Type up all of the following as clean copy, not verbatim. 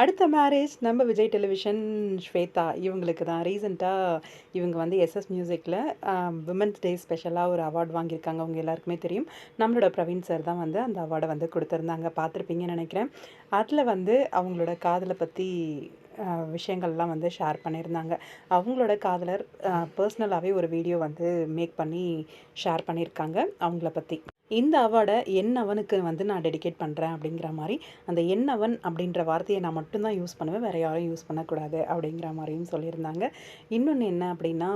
அடுத்த மேரேஜ் நம்ம விஜய் டெலிவிஷன் ஸ்வேதா இவங்களுக்கு தான். ரீசெண்டாக இவங்க வந்து எஸ்எஸ் மியூசிக்கில் விமன்ஸ் டே ஸ்பெஷலாக ஒரு அவார்ட் வாங்கியிருக்காங்க. அவங்க எல்லாருக்குமே தெரியும். நம்மளோட பிரவீன் சார் தான் வந்து அந்த அவார்டை வந்து கொடுத்துருந்தாங்க. பார்த்துருப்பீங்கன்னு நினைக்கிறேன். அதில் வந்து அவங்களோட காதலை பற்றி விஷயங்கள்லாம் வந்து ஷேர் பண்ணியிருந்தாங்க. அவங்களோட காதலர் பர்சனலாகவே ஒரு வீடியோ வந்து மேக் பண்ணி ஷேர் பண்ணியிருக்காங்க அவங்கள பற்றி. இந்த அவார்டை அவனுக்கு வந்து நான் டெடிகேட் பண்ணுறேன் அப்படிங்கிற மாதிரி, அந்த அவன் அப்படின்ற வார்த்தையை நான் மட்டும்தான் யூஸ் பண்ணுவேன், வேறு யாரும் யூஸ் பண்ணக்கூடாது அப்படிங்கிற மாதிரியும் சொல்லியிருந்தாங்க. இன்னொன்று என்ன அப்படின்னா,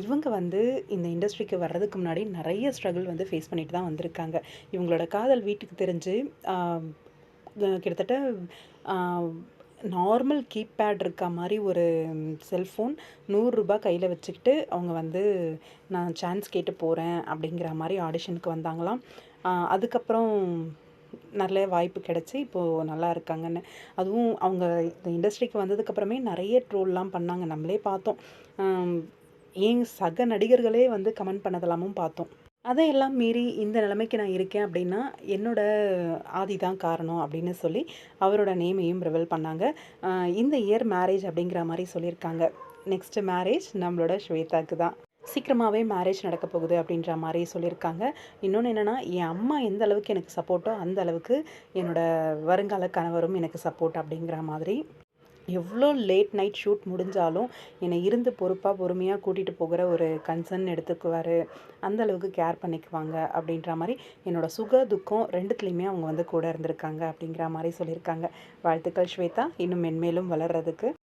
இவங்க வந்து இந்த இண்டஸ்ட்ரிக்கு வர்றதுக்கு முன்னாடி நிறைய ஸ்ட்ரகிள் வந்து ஃபேஸ் பண்ணிட்டு தான் வந்திருக்காங்க. இவங்களோட காதல் வீட்டுக்கு தெரிஞ்சு கிட்டத்தட்ட நார்மல் கீபேட் இருக்க மாதிரி ஒரு செல்ஃபோன் ரூ. 100 கையில் வச்சுக்கிட்டு அவங்க வந்து நான் சான்ஸ் கேட்டு போகிறேன் அப்படிங்கிற மாதிரி ஆடிஷனுக்கு வந்தாங்களாம். அதுக்கப்புறம் நல்ல வாய்ப்பு கிடச்சி இப்போது நல்லா இருக்காங்கன்னு. அதுவும் அவங்க இந்த இண்டஸ்ட்ரிக்கு வந்ததுக்கப்புறமே நிறைய ட்ரோல்லாம் பண்ணாங்க, நம்மளே பார்த்தோம். ஏன் சக நடிகர்களே வந்து கமெண்ட் பண்ணதெல்லாமும் பார்த்தோம். அதையெல்லாம் மீறி இந்த நிலைமைக்கு நான் இருக்கேன் அப்படின்னா, என்னோட ஆதி தான் காரணம் அப்படின்னு சொல்லி அவரோட நேமையும் ரிவீல் பண்ணாங்க. இந்த இயர் மேரேஜ் அப்படிங்கிற மாதிரி சொல்லியிருக்காங்க. நெக்ஸ்ட் மேரேஜ் நம்மளோட ஸ்வேதாக்கு தான். சீக்கிரமாகவே மேரேஜ் நடக்க போகுது அப்படின்ற மாதிரி சொல்லியிருக்காங்க. இன்னொன்று என்னென்னா, என் அம்மா எந்த அளவுக்கு எனக்கு சப்போர்ட்டோ அந்த அளவுக்கு என்னோட வருங்கால கணவரும் எனக்கு சப்போர்ட் அப்படிங்கிற மாதிரி. எவ்வளோ லேட் நைட் ஷூட் முடிஞ்சாலும் என்னை இருந்து பொறுமையாக கூட்டிகிட்டு போகிற ஒரு கன்சர்ன் எடுத்துக்குவார். அந்த அளவுக்கு கேர் பண்ணிக்குவாங்க அப்படின்ற மாதிரி என்னோட சுக துக்கம் ரெண்டுத்துலேயுமே அவங்க வந்து கூட இருந்திருக்காங்க அப்படிங்கிற மாதிரி சொல்லியிருக்காங்க. வாழ்த்துக்கள் ஸ்வேதா, இன்னும் மென்மேலும் வளர்கிறதுக்கு.